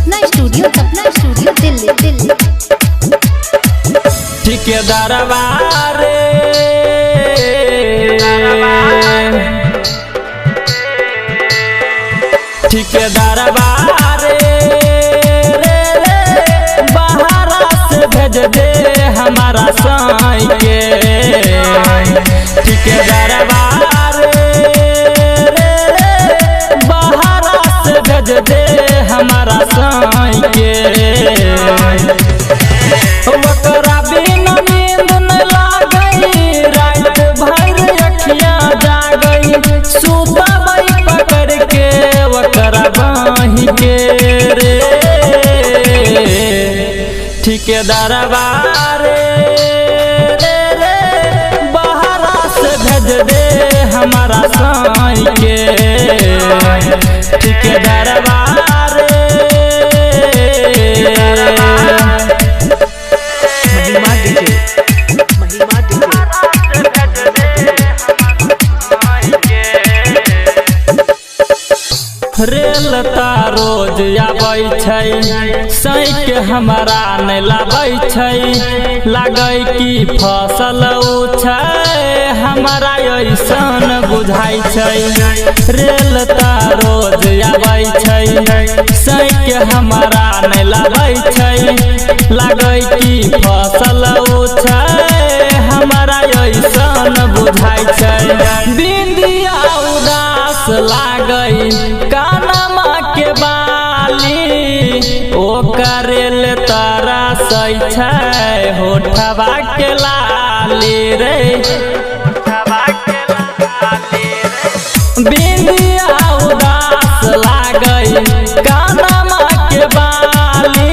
सपना studio Delhi. ठेकेदारवा रे ठेकेदारवा रे बाहरा से भेज दे हमारा साई के। ठेकेदारवा रे बाहरा से भेज दे हमारा साई के। ओकरा बिना नींद न लागई, रात भर अखियां जागई, सुतबई पकड़ के ओकरा बाही के रे। ठेकेदारवा रे बाहरा से भेज दे हमारा साई के। ठेकेदारवा रेल ता रोज आबै छै, सैक हमारा नहीं लाबै छै। लागै कि फसल छै हमारा ऐसन बुझाइ छै। रेल ता रोज आबै छै, सैक हमारा नहीं लाबै छै। लागै कि फसल छै हमारा ऐसन बुझाइ छै। बिंदिया उदास लागै कानमा के बाली, ओकरेल तरसै छै होठवा के लाली रे। बिंदिया उदास लागै कानमा के बाली,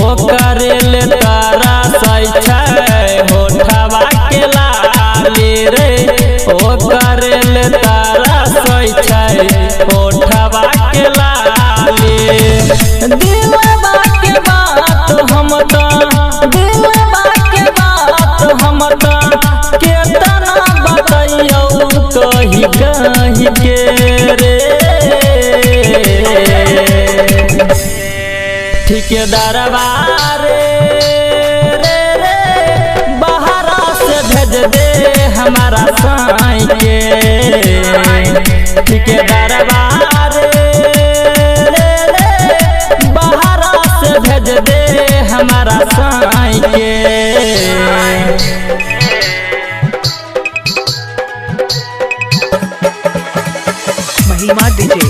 ओकरेल तरसै छै होठवा के लाली रे। ओकरेल तरसै छै होठवा के लाली। दिलवा के बात हम तो दिलवा के बात हम तो केतना बतैयौ कही कही के रे। ठेकेदारवा रे बाहरा से भेज दे हमारा साई के। ठेकेदारवा बाहरा से भेज दे हमारा साई के। महिमा डीजे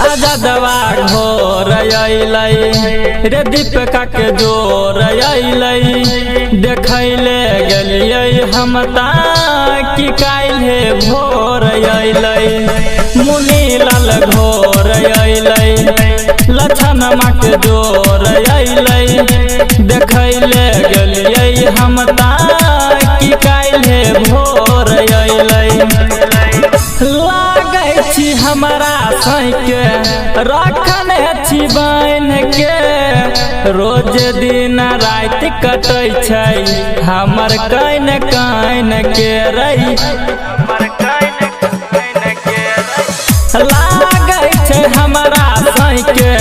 आजादवा घोर अइलै रे, दीपिका के जोर अइलै। देखैले गेलियै हम ता कि काल्हे भोर अइलै। मुनीलाल घोर अइलै, लछनमा के जोर अइलै। देखैले गेलियै हम ता कि काल्हे भोर अइलै। लागै छी हमारा साइके रखने छी बान्ह के, रोज दिन रात कटै छै हमर कान कान के रही। लागै छै हमारा साइके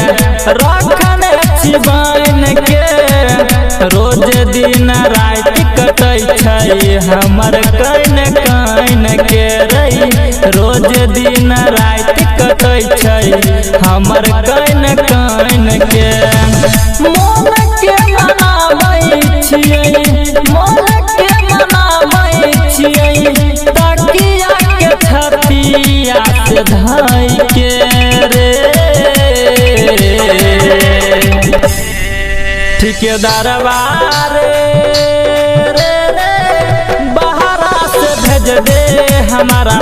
रखने छी बान्ह के, रोज दिन रात कटै छै हमर कान कान के रही। रोज दिन रात कटै छै हमर कान कान के। मोन के मनाबै छियै, मोन के मनाबै छियै, तकिया के छतिया से धाइ के रे। ठेकेदारवा रे बाहरा से भेज दे हमारा